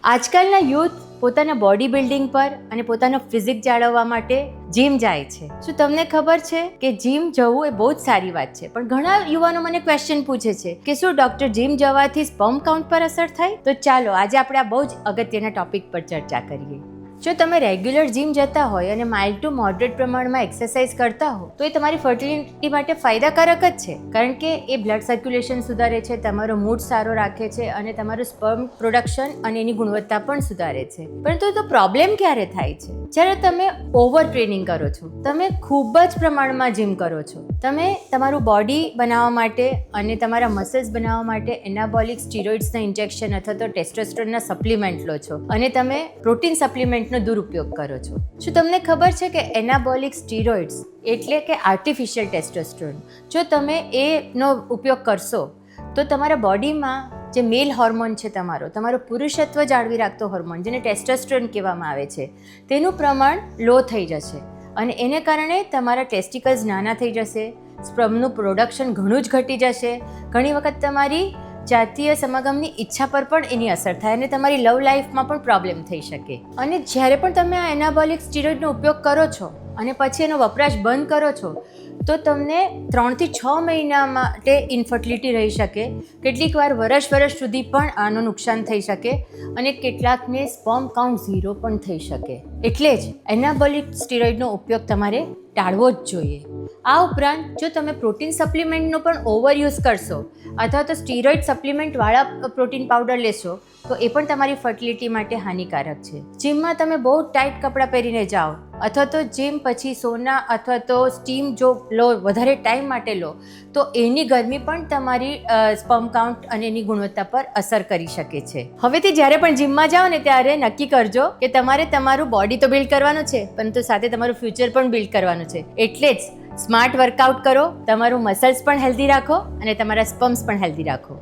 આજકાલના યુથ પોતાના body building પર અને પોતાનો ફિઝિક જાળવવા માટે જીમ જાય છે. શું તમને ખબર છે કે જીમ જવું એ બહુ જ સારી વાત છે, પણ ઘણા યુવાનો મને ક્વેશ્ચન પૂછે છે કે શું ડોક્ટર જીમ જવાથી સ્પર્મ કાઉન્ટ પર અસર થાય? તો ચાલો આજે આપણે આ બહુ જ અગત્યના ટોપિક પર ચર્ચા કરીએ. જો તમે રેગ્યુલર જીમ જતા હોય અને માઇલ્ડ ટુ મોડરેટ પ્રમાણમાં એક્સરસાઇઝ કરતા હો તો એ તમારી ફર્ટિલિટી માટે ફાયદાકારક જ છે, કારણ કે એ બ્લડ સર્ક્યુલેશન સુધારે છે, તમારો મૂડ સારો રાખે છે અને તમારું સ્પર્મ પ્રોડક્શન અને એની ગુણવત્તા પણ સુધારે છે. પરંતુ તો પ્રોબ્લેમ ક્યારે થાય છે? જ્યારે તમે ઓવર ટ્રેનિંગ કરો છો, તમે ખૂબ જ પ્રમાણમાં જીમ કરો છો, તમે તમારું બોડી બનાવવા માટે અને તમારા મસલ્સ બનાવવા માટે એનાબોલિક સ્ટીરોઇડ્સના ઇન્જેક્શન અથવા તો ટેસ્ટોસ્ટેરોનના સપ્લિમેન્ટ લો છો અને તમે પ્રોટીન સપ્લિમેન્ટનો દુરુપયોગ કરો છો. શું તમને ખબર છે કે એનાબોલિક સ્ટીરોઇડ્સ એટલે કે આર્ટિફિશિયલ ટેસ્ટોસ્ટેરોન, જો તમે એનો ઉપયોગ કરશો તો તમારા બોડીમાં જે મેલ હોર્મોન છે, તમારો પુરુષત્વ જાળવી રાખતો હોર્મોન જેને ટેસ્ટોસ્ટેરોન કહેવામાં આવે છે, તેનું પ્રમાણ લો થઈ જશે અને એને કારણે તમારા ટેસ્ટિકલ્સ નાના થઈ જશે, સ્પર્મનું પ્રોડક્શન ઘણું જ ઘટી જશે, ઘણી વખત તમારી જાતીય સમાગમની ઈચ્છા પર પણ એની અસર થાય અને તમારી લવ લાઈફમાં પણ પ્રોબ્લેમ થઈ શકે. અને જ્યારે પણ તમે આ એનાબોલિક સ્ટીરોઇડનો ઉપયોગ કરો છો અને પછી એનો વપરાશ બંધ કરો છો તો તમને 3 થી 6 મહિના માટે ઇન્ફર્ટિલિટી રહી શકે, કેટલીક વાર વર્ષ સુધી પણ આનું નુકસાન થઈ શકે અને કેટલાકને સ્પર્મ કાઉન્ટ 0 પણ થઈ શકે. એટલે જ એનાબોલિક સ્ટીરોઇડનો ઉપયોગ તમારે ટાળવો જ જોઈએ. આ ઉપરાંત જો તમે પ્રોટીન સપ્લિમેન્ટનો પણ ઓવરયુઝ કરશો અથવા તો સ્ટીરોઇડ સપ્લિમેન્ટવાળા પ્રોટીન પાવડર લેશો તો એ પણ તમારી ફર્ટિલિટી માટે હાનિકારક છે. જીમમાં તમે બહુ ટાઈટ કપડાં પહેરીને જાઓ અથવા તો જીમ પછી સોના અથવા તો સ્ટીમ જો લો, વધારે ટાઈમ માટે લો તો એની ગરમી પણ તમારી સ્પર્મ કાઉન્ટ અને એની ગુણવત્તા પર અસર કરી શકે છે. હવેથી જ્યારે પણ જીમમાં જાઓ ને ત્યારે નક્કી કરજો કે તમારે તમારું બોડી તો બિલ્ડ કરવાનું છે, પરંતુ સાથે તમારું ફ્યુચર પણ બિલ્ડ કરવાનું છે. એટલે જ સ્માર્ટ વર્કઆઉટ કરો, તમારું મસલ્સ પણ હેલ્ધી રાખો અને તમારા સ્પર્મ્સ પણ હેલ્ધી રાખો.